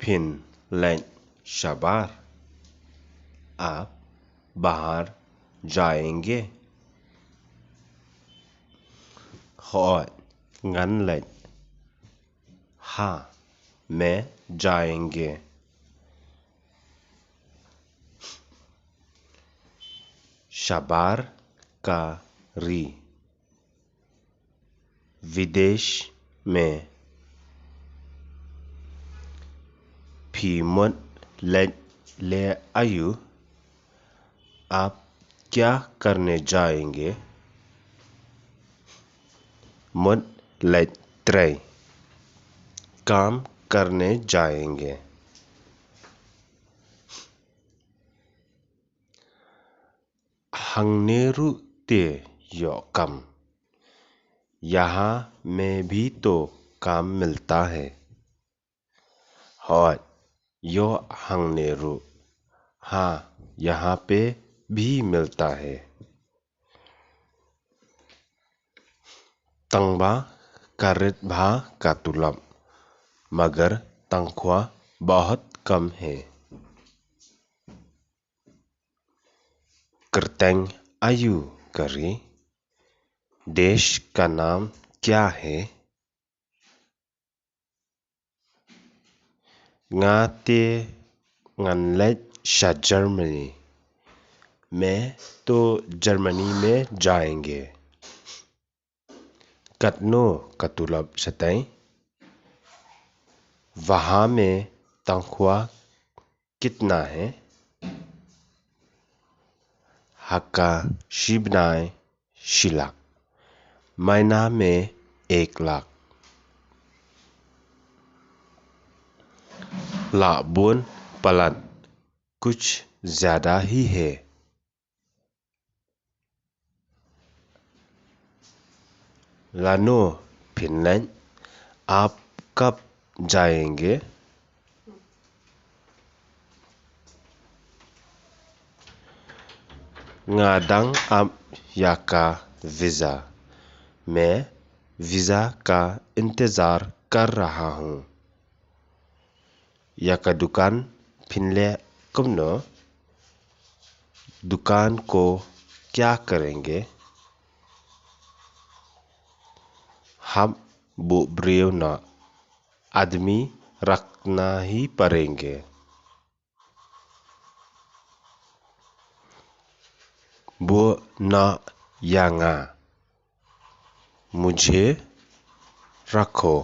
Finland शबार आप बाहर जाएंगे और गनलैंड हाँ मैं जाएंगे शबार का री विदेश में फिनलैंड ले आयु आप क्या करने जाएंगे मुनलैंड काम करने जाएंगे हंगनेरुते यो कम यहाँ में भी तो काम मिलता है और यो हंगनेरु हाँ यहाँ पे भी मिलता है तंगबा कारित भा का तुलम मगर तनख्वाह बहुत कम है कृतंग आयु करी देश का नाम क्या है गाते गनलैंड शा जर्मनी मैं तो जर्मनी में जाएंगे कतनो कतुलब सतई वहाँ में तनख्वाह कितना है हक्का शिबनाय शिलाक महीना में 1 लाख लाबुन पलन कुछ ज्यादा ही है लानो फिनलैंड आप कब जाएंगे ngadang am याका वीज़ा मैं वीज़ा का इंतज़ार कर रहा हूँ याका दुकान फिनले कुमनो दुकान को क्या करेंगे हम बुब्रियो ना आदमी रखना ही पड़ेंगे वो ना यांगा मुझे रखो